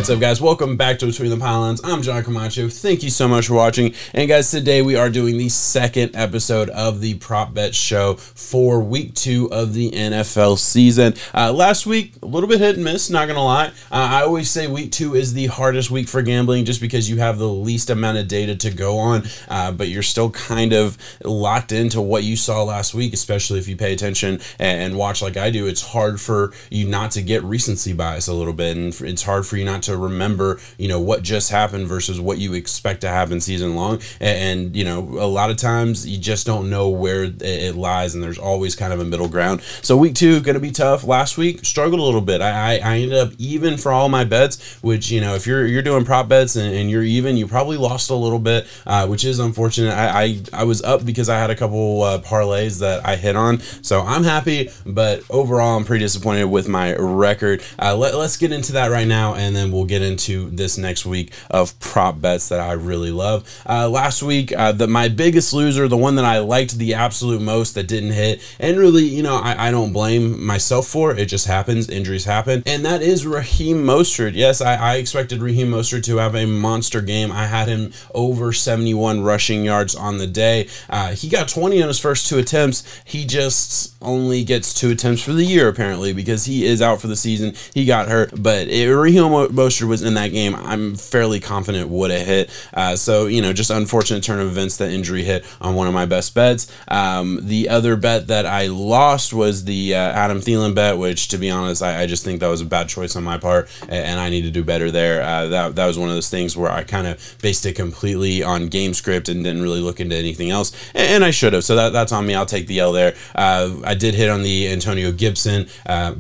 What's up, guys? Welcome back to Between the Pylons. I'm John Camacho. Thank you so much for watching. And guys, today we are doing the second episode of the Prop Bet Show for week 2 of the NFL season. Last week, a little bit hit and miss, not gonna lie. I always say week 2 is the hardest week for gambling just because you have the least amount of data to go on, but you're still kind of locked into what you saw last week, especially if you pay attention and watch like I do. It's hard for you not to get recency bias a little bit, and it's hard for you not to remember, you know, what just happened versus what you expect to happen season long. And you know, a lot of times you just don't know where it lies, and there's always kind of a middle ground. So week 2 gonna be tough. Last week struggled a little bit. I ended up even for all my bets, which, you know, if you're doing prop bets and you're even, you probably lost a little bit, which is unfortunate. I was up because I had a couple parlays that I hit on, so I'm happy, but overall I'm pretty disappointed with my record. Let's get into that right now, and then we'll get into this next week of prop bets that I really love. Last week, my biggest loser, the one that I liked the absolute most that didn't hit, and really, you know, I don't blame myself for it. It just happens. Injuries happen, and that is Raheem Mostert. Yes, I expected Raheem Mostert to have a monster game. I had him over 71 rushing yards on the day. He got 20 on his first 2 attempts. He just only gets 2 attempts for the year, apparently, because he is out for the season. He got hurt, but if Raheem Mostert was in that game, I'm fairly confident would have hit. So, you know, just unfortunate turn of events that injury hit on one of my best bets. The other bet that I lost was the Adam Thielen bet, which, to be honest, I just think that was a bad choice on my part, and I need to do better there. That was one of those things where I kind of based it completely on game script and didn't really look into anything else, and I should have. So that's on me. I'll take the L there. I did hit on the Antonio Gibson.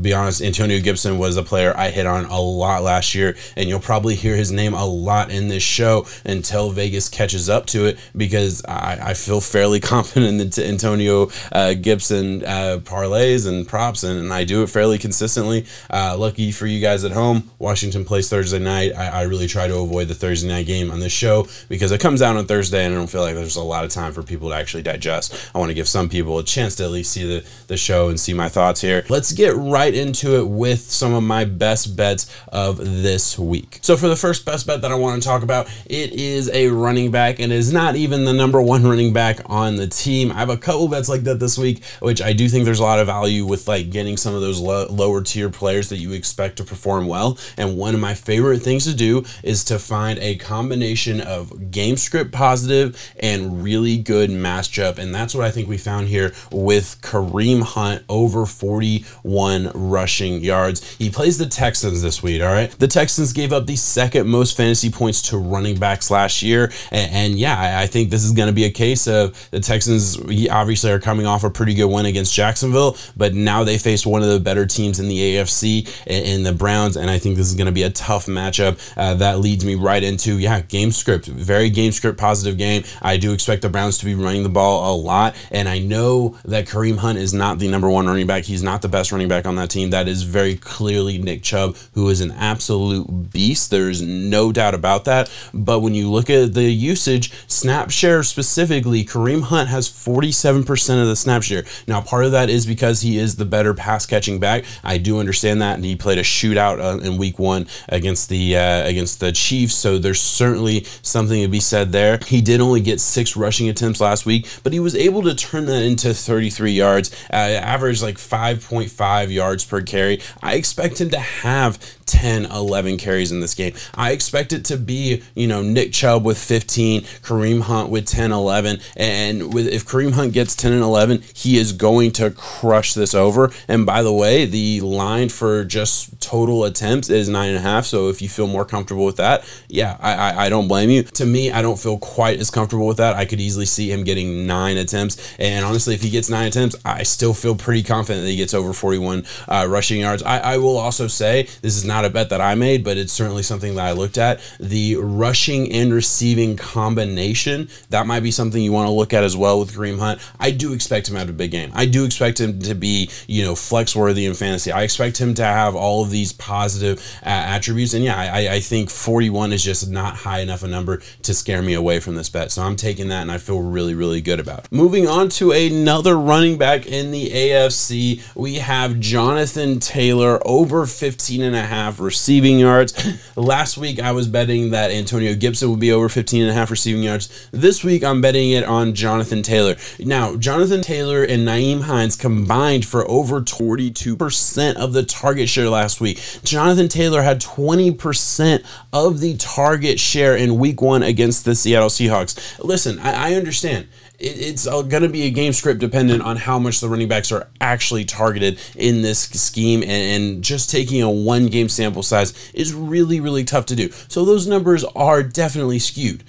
Be honest, Antonio Gibson was a player I hit on a lot last year, and you'll probably hear his name a lot in this show until Vegas catches up to it, because I feel fairly confident in the Antonio Gibson parlays and props, and I do it fairly consistently. Lucky for you guys at home, Washington plays Thursday night. I really try to avoid the Thursday night game on this show because it comes out on Thursday, and I don't feel like there's a lot of time for people to actually digest. I want to give some people a chance to at least see the show and see my thoughts here. Let's get right into it with some of my best bets of this week. So for the first best bet that I want to talk about, it is a running back, and it is not even the #1 running back on the team. I have a couple bets like that this week, which I do think there's a lot of value with, like getting some of those lower tier players that you expect to perform well. And one of my favorite things to do is to find a combination of game script positive and really good matchup, and that's what I think we found here with Kareem Hunt over 41 rushing yards. He plays the Texans this week, all right? The Texans gave up the 2nd most fantasy points to running backs last year, and yeah, I think this is going to be a case of the Texans obviously are coming off a pretty good win against Jacksonville, but now they face one of the better teams in the AFC in the Browns, and I think this is going to be a tough matchup. That leads me right into, yeah, game script. Very game script positive game. I do expect the Browns to be running the ball a lot, and I know that Kareem Hunt is not the #1 running back. He's not the best running back on that team. That is very clearly Nick Chubb, who is an absolute beast. There's no doubt about that. But when you look at the usage, snap share specifically, Kareem Hunt has 47% of the snap share. Now, part of that is because he is the better pass catching back. I do understand that, and he played a shootout in week 1 against the Chiefs, so there's certainly something to be said there. He did only get 6 rushing attempts last week, but he was able to turn that into 33 yards, average like 5.5 yards per carry. I expect him to have 10, 11 carries in this game. I expect it to be, you know, Nick Chubb with 15, Kareem Hunt with 10, 11, and if Kareem Hunt gets 10 and 11, he is going to crush this over. And by the way, the line for just total attempts is 9.5, so if you feel more comfortable with that, yeah, I don't blame you. To me, I don't feel quite as comfortable with that. I could easily see him getting 9 attempts, and honestly, if he gets 9 attempts, I still feel pretty confident that he gets over 41 rushing yards. I will also say, this is not a bet that I made, but it's certainly something that I looked at. The rushing and receiving combination, that might be something you want to look at as well with Kareem Hunt. I do expect him to have a big game. I do expect him to be, you know, flex worthy in fantasy. I expect him to have all of these positive attributes, and yeah, I think 41 is just not high enough a number to scare me away from this bet, so I'm taking that, and I feel really, really good about it. Moving on to another running back in the AFC, we have Jonathan Taylor over 15.5 receiving yards. yards. Last week, I was betting that Antonio Gibson would be over 15.5 receiving yards. This week, I'm betting it on Jonathan Taylor. Now, Jonathan Taylor and Nyheim Hines combined for over 42% of the target share last week. Jonathan Taylor had 20% of the target share in week 1 against the Seattle Seahawks. Listen, I understand. It's going to be a game script dependent on how much the running backs are actually targeted in this scheme, and just taking a 1-game sample size is really, really tough to do. So those numbers are definitely skewed.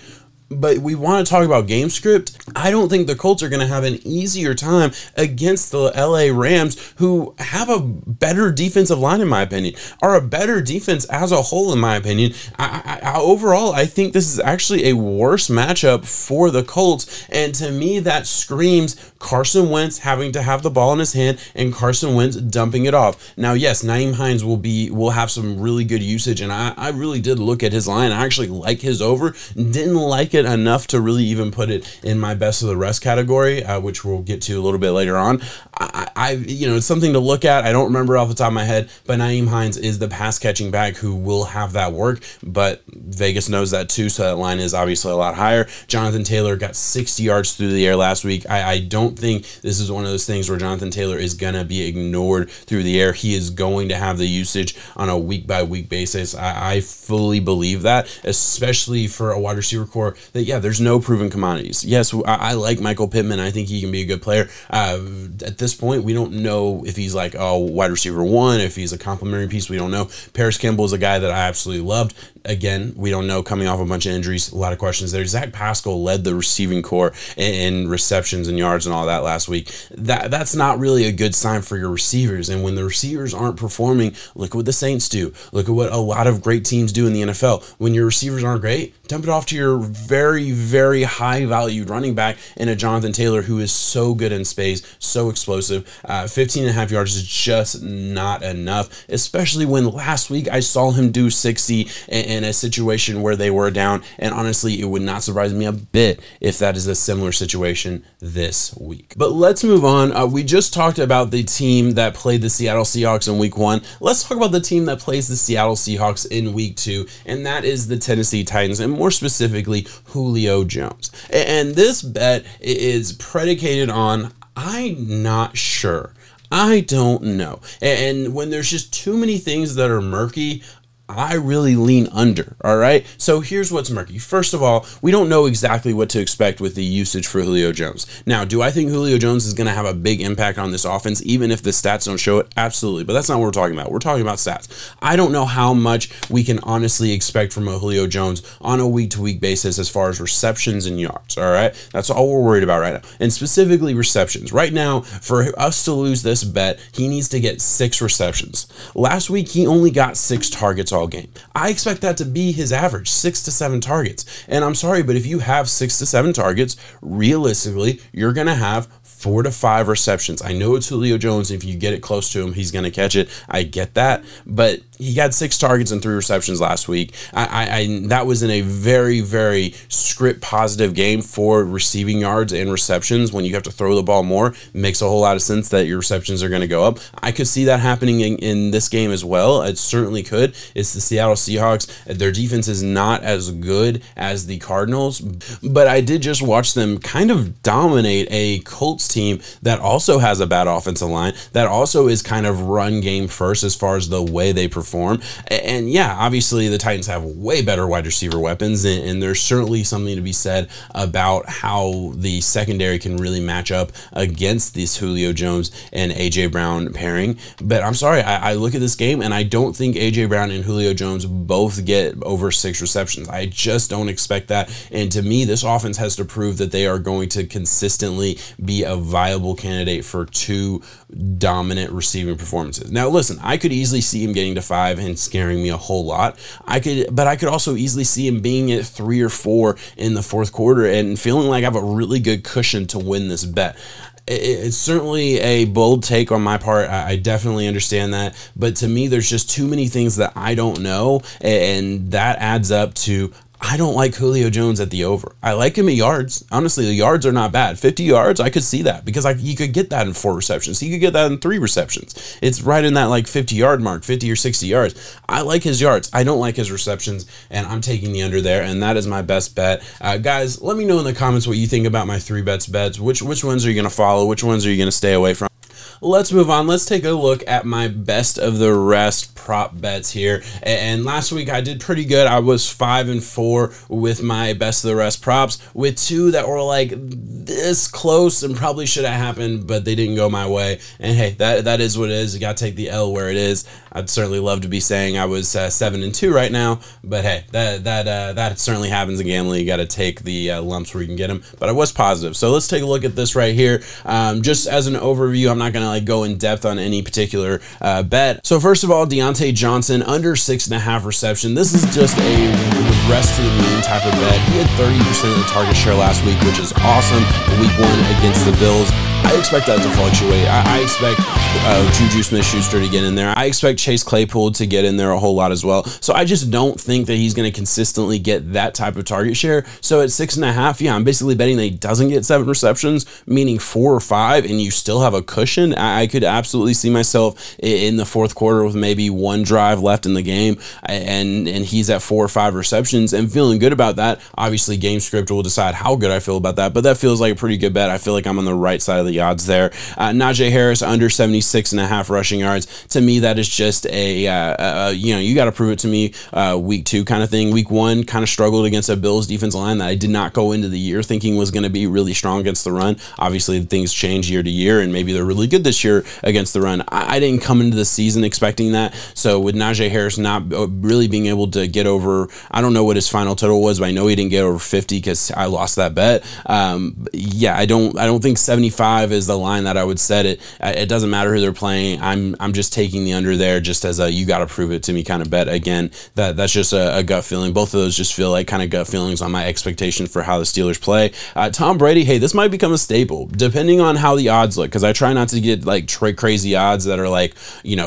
But we want to talk about game script. I don't think the Colts are going to have an easier time against the LA Rams, who have a better defensive line, in my opinion, are a better defense as a whole, in my opinion. Overall, I think this is actually a worse matchup for the Colts. And to me, that screams Carson Wentz having to have the ball in his hand and Carson Wentz dumping it off. Now, yes, Nyheim Hines will have some really good usage, and I really did look at his line. I actually like his over. Didn't like it enough to really even put it in my best of the rest category, which we'll get to a little bit later on. It's something to look at. I don't remember off the top of my head, but Nyheim Hines is the pass catching back who will have that work, but Vegas knows that too, so that line is obviously a lot higher. Jonathan Taylor got 60 yards through the air last week. I don't think this is one of those things where Jonathan Taylor is going to be ignored through the air. He is going to have the usage on a week-by-week basis. I fully believe that, especially for a wide receiver core that, yeah, there's no proven commodities. Yes, I like Michael Pittman. I think he can be a good player. At this point, we don't know if he's like a wide receiver 1, if he's a complimentary piece. We don't know. Paris Campbell is a guy that I absolutely loved. Again, we don't know, coming off a bunch of injuries, a lot of questions there. Zach Pascal led the receiving core in receptions and yards and all that last week. That's not really a good sign for your receivers. And when the receivers aren't performing, look at what the Saints do. Look at what a lot of great teams do in the NFL. When your receivers aren't great, dump it off to your very, very high-valued running back in a Jonathan Taylor who is so good in space, so explosive. 15.5 yards is just not enough, especially when last week I saw him do 60 in a situation where they were down, and honestly, it would not surprise me a bit if that is a similar situation this week. But let's move on. We just talked about the team that played the Seattle Seahawks in week 1. Let's talk about the team that plays the Seattle Seahawks in week 2, and that is the Tennessee Titans, and more specifically, Julio Jones. And this bet is predicated on, I'm not sure. I don't know. And when there's just too many things that are murky, I really lean under, all right? So here's what's murky. First of all, we don't know exactly what to expect with the usage for Julio Jones. Now, do I think Julio Jones is going to have a big impact on this offense, even if the stats don't show it? Absolutely, but that's not what we're talking about. We're talking about stats. I don't know how much we can honestly expect from a Julio Jones on a week-to-week basis as far as receptions and yards, all right? That's all we're worried about right now, and specifically receptions. Right now, for us to lose this bet, he needs to get 6 receptions. Last week, he only got 6 targets all game. I expect that to be his average, 6 to 7 targets. And I'm sorry, but if you have 6 to 7 targets, realistically, you're going to have 4 to 5 receptions. I know it's Julio Jones. If you get it close to him, he's going to catch it. I get that. But he got 6 targets and 3 receptions last week. That was in a very, very script positive game for receiving yards and receptions. When you have to throw the ball more, it makes a whole lot of sense that your receptions are going to go up. I could see that happening in this game as well. It certainly could. It's the Seattle Seahawks. Their defense is not as good as the Cardinals, but I did just watch them kind of dominate a Colts team that also has a bad offensive line, that also is kind of run game first as far as the way they perform. And yeah, obviously the Titans have way better wide receiver weapons, and there's certainly something to be said about how the secondary can really match up against this Julio Jones and A.J. Brown pairing. But I'm sorry, I look at this game and I don't think A.J. Brown and Julio Jones both get over 6 receptions. I just don't expect that. And to me, this offense has to prove that they are going to consistently be a viable candidate for 2 dominant receiving performances. Now, listen, I could easily see him getting to 5 and scaring me a whole lot. But I could also easily see him being at 3 or 4 in the fourth quarter and feeling like I have a really good cushion to win this bet. It's certainly a bold take on my part. I definitely understand that. But to me, there's just too many things that I don't know. And that adds up to, I don't like Julio Jones at the over. I like him at yards. Honestly, the yards are not bad. 50 yards, I could see that because he could get that in 4 receptions. He could get that in 3 receptions. It's right in that like 50-yard mark, 50 or 60 yards. I like his yards. I don't like his receptions, and I'm taking the under there, and that is my best bet. Guys, let me know in the comments what you think about my 3 bets. Which ones are you going to follow? Which ones are you going to stay away from? Let's move on. Let's take a look at my best of the rest prop bets here. And last week I did pretty good. I was 5-4 with my best of the rest props, with 2 that were like this close and probably should have happened, but they didn't go my way. And hey, that is what it is. You got to take the L where it is. I'd certainly love to be saying I was 7-2 right now, but hey, that certainly happens in gambling. You got to take the lumps where you can get them. But I was positive. So let's take a look at this right here. Just as an overview, I'm not going to like go in depth on any particular bet. So first of all, Deontay Johnson under 6.5 reception. This is just a rest to the mean type of bet. He had 30% of the target share last week, which is awesome. Week 1 against the Bills. I expect that to fluctuate. I expect Juju Smith-Schuster to get in there. I expect Chase Claypool to get in there a whole lot as well. So I just don't think that he's going to consistently get that type of target share. So at 6.5, yeah, I'm basically betting that he doesn't get 7 receptions, meaning 4 or 5, and you still have a cushion. I could absolutely see myself in the fourth quarter with maybe 1 drive left in the game, and he's at 4 or 5 receptions and feeling good about that. Obviously, game script will decide how good I feel about that, but that feels like a pretty good bet. I feel like I'm on the right side of the odds there. Najee Harris under 76.5 rushing yards. To me, that is just a you got to prove it to me week 2 kind of thing. Week 1 kind of struggled against a Bills defensive line that I did not go into the year thinking was going to be really strong against the run. Obviously, things change year to year, and maybe they're really good this year against the run. I didn't come into the season expecting that. So with Najee Harris not really being able to get over, I don't know what his final total was, but I know he didn't get over 50 because I lost that bet. Yeah, I don't think 75 is the line that I would set it. It doesn't matter who they're playing. I'm just taking the under there just as a you got to prove it to me kind of bet. Again, that's just a gut feeling. Both of those just feel like kind of gut feelings on my expectation for how the Steelers play. Tom Brady, hey, this might become a staple depending on how the odds look, because I try not to get like crazy odds that are like,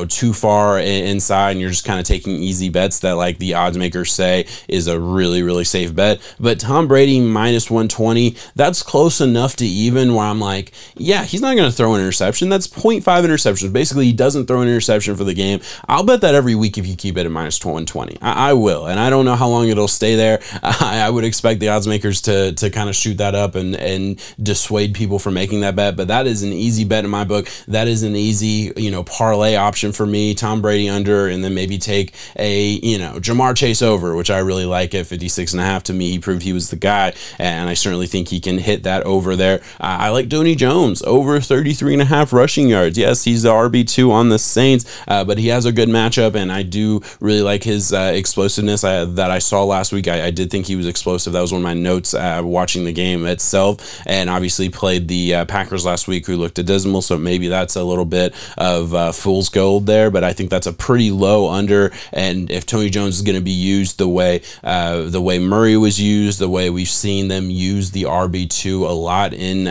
too far inside and you're just kind of taking easy bets that like the odds makers say is a really, really safe bet. But Tom Brady minus 120, that's close enough to even where I'm like, yeah, he's not going to throw an interception. That's 0.5 interceptions. Basically, he doesn't throw an interception for the game. I'll bet that every week if you keep it at minus 120. I will, and I don't know how long it'll stay there. I would expect the odds makers to kind of shoot that up and dissuade people from making that bet, but that is an easy bet in my book. That is an easy, parlay option for me. Tom Brady under, and then maybe take a, Jamar Chase over, which I really like at 56.5. To me, he proved he was the guy, and I certainly think he can hit that over there. I like Julio Jones over 33.5 rushing yards. Yes, he's the RB2 on the Saints, but he has a good matchup, and I do really like his explosiveness that I saw last week. I did think he was explosive. That was one of my notes watching the game itself, and obviously played the Packers last week, who looked abysmal, so maybe that's a little bit of fool's gold there, but I think that's a pretty low under, and if Tony Jones is going to be used the way Murray was used, the way we've seen them use the RB2 a lot in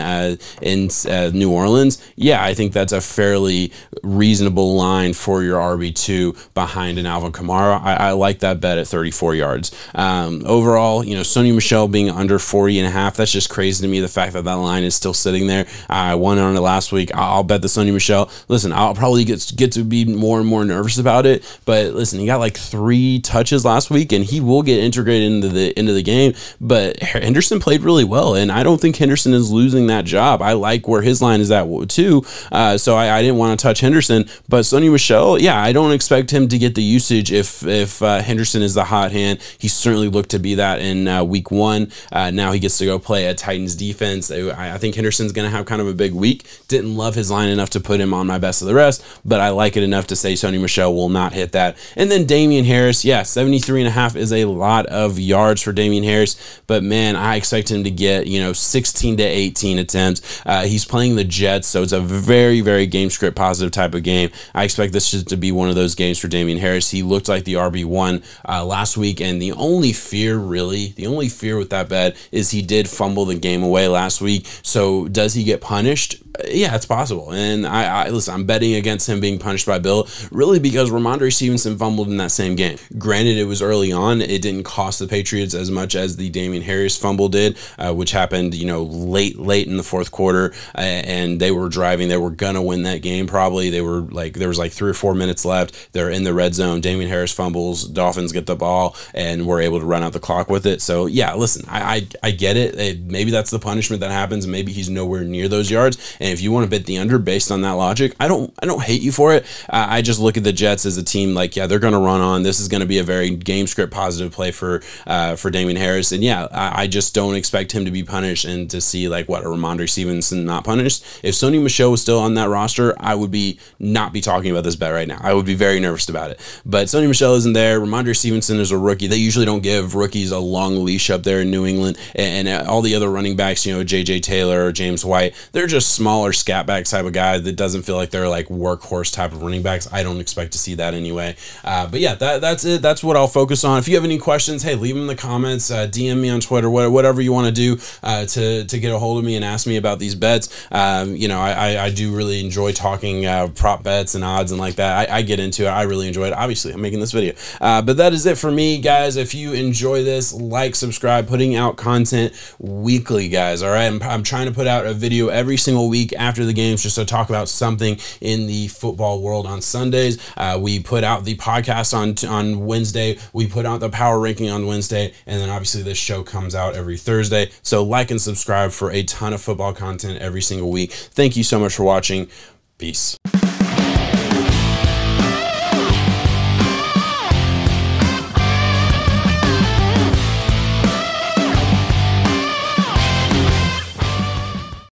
New Orleans, yeah, I think that's a fairly reasonable line for your RB2 behind an Alvin Kamara. I like that bet at 34 yards. Overall, Sony Michel being under 40.5, that's just crazy to me, the fact that line is still sitting there. I won on it last week. I'll bet the Sony Michel. Listen, I'll probably get to be more and more nervous about it, but listen, he got like 3 touches last week, and he will get integrated into the game, but Henderson played really well, and I don't think Henderson is losing that job. I like where his line is at too, so I didn't want to touch Henderson, but Sony Michel, yeah, I don't expect him to get the usage if Henderson is the hot hand. He certainly looked to be that in week 1. Now he gets to go play a Titans defense. I think Henderson's going to have kind of a big week. Didn't love his line enough to put him on my best of the rest, but I like it enough to say Sony Michel will not hit that. And then Damian Harris, yeah, 73.5 is a lot of yards for Damian Harris, but man, I expect him to get 16 to 18 attempts. He's playing the Jets, so it's a very, very game script positive type of game. I expect this to be one of those games for Damien Harris. He looked like the RB1 last week, and the only fear with that bet is he did fumble the game away last week. So does he get punished? Yeah, it's possible. And listen, I'm betting against him being punished by Bill, really because Ramondre Stevenson fumbled in that same game. Granted, it was early on. It didn't cost the Patriots as much as the Damien Harris fumble did, which happened, late in the fourth quarter, and they were driving. They were gonna win that game probably. They were there was 3 or 4 minutes left. They're in the red zone. Damien Harris fumbles. Dolphins get the ball, and we're able to run out the clock with it. So yeah, listen, I get it. Maybe that's the punishment that happens. Maybe he's nowhere near those yards. And if you want to bet the under based on that logic, I don't hate you for it. I just look at the Jets as a team they're going to run on. This is going to be a very game script positive play for Damien Harris. And yeah, I just don't expect him to be punished and to see a Ramondre Stevenson not punished. If Sony Michel was still on that roster, I would not be talking about this bet right now. I would be very nervous about it. But Sony Michel isn't there. Ramondre Stevenson is a rookie. They usually don't give rookies a long leash up there in New England. And all the other running backs, J.J. Taylor or James White, they're just smaller scat back type of guys that doesn't feel like they're workhorse type of running backs. I don't expect to see that anyway. But yeah, that's it. That's what I'll focus on. If you have any questions, hey, leave them in the comments, DM me on Twitter, whatever you want to do to get a hold of me and ask me about these bets. I do really enjoy talking prop bets and odds and like that. I get into it. I really enjoy it. Obviously, I'm making this video. But that is it for me, guys. If you enjoy this, subscribe, putting out content weekly, guys. All right, I'm trying to put out a video every single week after the games just to talk about something in the football world. On Sundays, we put out the podcast on Wednesday. We put out the power ranking on Wednesday, and then obviously this show comes out every Thursday. So like and subscribe for a ton of football content every single week. Thank you so much for watching. Peace.